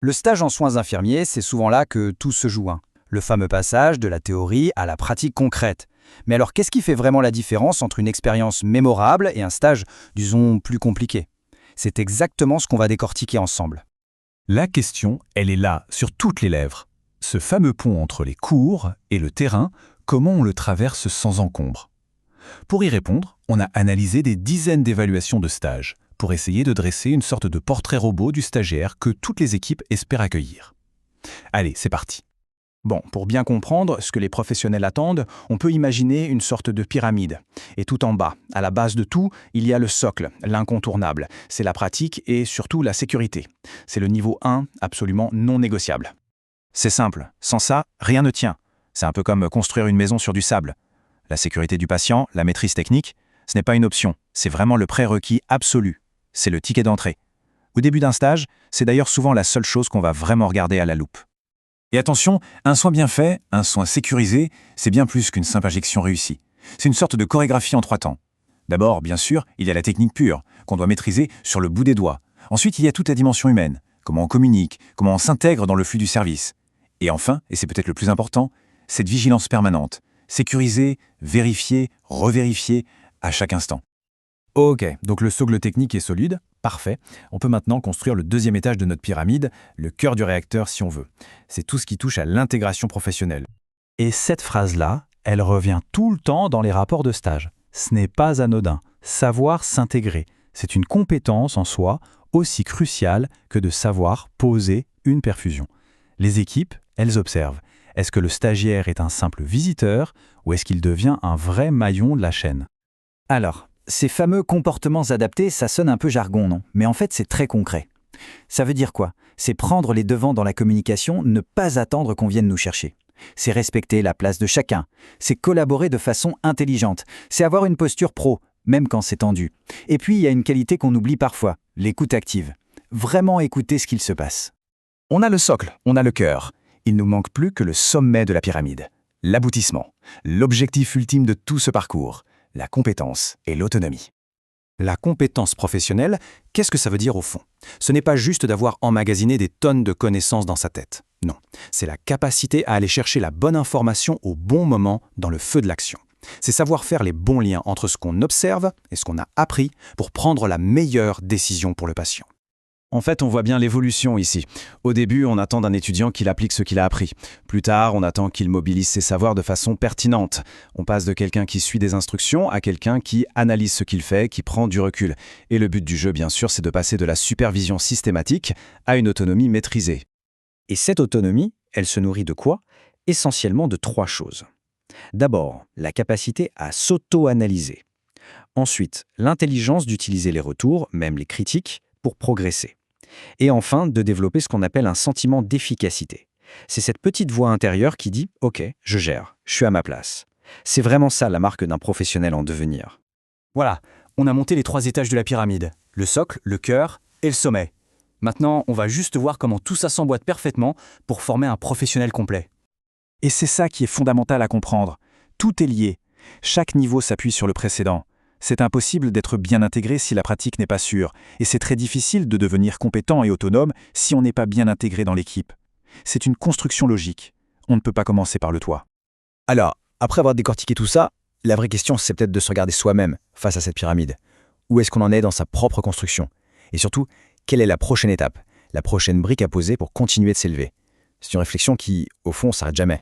Le stage en soins infirmiers, c'est souvent là que tout se joue, hein. Le fameux passage de la théorie à la pratique concrète. Mais alors, qu'est-ce qui fait vraiment la différence entre une expérience mémorable et un stage, disons, plus compliqué? C'est exactement ce qu'on va décortiquer ensemble. La question, elle est là, sur toutes les lèvres. Ce fameux pont entre les cours et le terrain, comment on le traverse sans encombre? Pour y répondre, on a analysé des dizaines d'évaluations de stages pour essayer de dresser une sorte de portrait robot du stagiaire que toutes les équipes espèrent accueillir. Allez, c'est parti. Bon, pour bien comprendre ce que les professionnels attendent, on peut imaginer une sorte de pyramide. Et tout en bas, à la base de tout, il y a le socle, l'incontournable. C'est la pratique et surtout la sécurité. C'est le niveau 1, absolument non négociable. C'est simple, sans ça, rien ne tient. C'est un peu comme construire une maison sur du sable. La sécurité du patient, la maîtrise technique, ce n'est pas une option, c'est vraiment le prérequis absolu. C'est le ticket d'entrée. Au début d'un stage, c'est d'ailleurs souvent la seule chose qu'on va vraiment regarder à la loupe. Et attention, un soin bien fait, un soin sécurisé, c'est bien plus qu'une simple injection réussie. C'est une sorte de chorégraphie en 3 temps. D'abord, bien sûr, il y a la technique pure, qu'on doit maîtriser sur le bout des doigts. Ensuite, il y a toute la dimension humaine, comment on communique, comment on s'intègre dans le flux du service. Et enfin, et c'est peut-être le plus important, cette vigilance permanente, sécuriser, vérifier, revérifier à chaque instant. Ok, donc le socle technique est solide, parfait. On peut maintenant construire le deuxième étage de notre pyramide, le cœur du réacteur si on veut. C'est tout ce qui touche à l'intégration professionnelle. Et cette phrase-là, elle revient tout le temps dans les rapports de stage. Ce n'est pas anodin. Savoir s'intégrer, c'est une compétence en soi aussi cruciale que de savoir poser une perfusion. Les équipes, elles observent. Est-ce que le stagiaire est un simple visiteur ou est-ce qu'il devient un vrai maillon de la chaîne? Alors, ces fameux comportements adaptés, ça sonne un peu jargon, non? Mais en fait, c'est très concret. Ça veut dire quoi? C'est prendre les devants dans la communication, ne pas attendre qu'on vienne nous chercher. C'est respecter la place de chacun. C'est collaborer de façon intelligente. C'est avoir une posture pro, même quand c'est tendu. Et puis, il y a une qualité qu'on oublie parfois, l'écoute active. Vraiment écouter ce qu'il se passe. On a le socle, on a le cœur. Il ne nous manque plus que le sommet de la pyramide. L'aboutissement, l'objectif ultime de tout ce parcours, la compétence et l'autonomie. La compétence professionnelle, qu'est-ce que ça veut dire au fond? Ce n'est pas juste d'avoir emmagasiné des tonnes de connaissances dans sa tête. Non, c'est la capacité à aller chercher la bonne information au bon moment dans le feu de l'action. C'est savoir faire les bons liens entre ce qu'on observe et ce qu'on a appris pour prendre la meilleure décision pour le patient. En fait, on voit bien l'évolution ici. Au début, on attend d'un étudiant qu'il applique ce qu'il a appris. Plus tard, on attend qu'il mobilise ses savoirs de façon pertinente. On passe de quelqu'un qui suit des instructions à quelqu'un qui analyse ce qu'il fait, qui prend du recul. Et le but du jeu, bien sûr, c'est de passer de la supervision systématique à une autonomie maîtrisée. Et cette autonomie, elle se nourrit de quoi? Essentiellement de 3 choses. D'abord, la capacité à s'auto-analyser. Ensuite, l'intelligence d'utiliser les retours, même les critiques, pour progresser. Et enfin, de développer ce qu'on appelle un sentiment d'efficacité. C'est cette petite voix intérieure qui dit « Ok, je gère, je suis à ma place ». C'est vraiment ça la marque d'un professionnel en devenir. Voilà, on a monté les 3 étages de la pyramide. Le socle, le cœur et le sommet. Maintenant, on va juste voir comment tout ça s'emboîte parfaitement pour former un professionnel complet. Et c'est ça qui est fondamental à comprendre. Tout est lié. Chaque niveau s'appuie sur le précédent. C'est impossible d'être bien intégré si la pratique n'est pas sûre, et c'est très difficile de devenir compétent et autonome si on n'est pas bien intégré dans l'équipe. C'est une construction logique. On ne peut pas commencer par le toit. Alors, après avoir décortiqué tout ça, la vraie question, c'est peut-être de se regarder soi-même face à cette pyramide. Où est-ce qu'on en est dans sa propre construction? Et surtout, quelle est la prochaine étape, la prochaine brique à poser pour continuer de s'élever? C'est une réflexion qui, au fond, s'arrête jamais.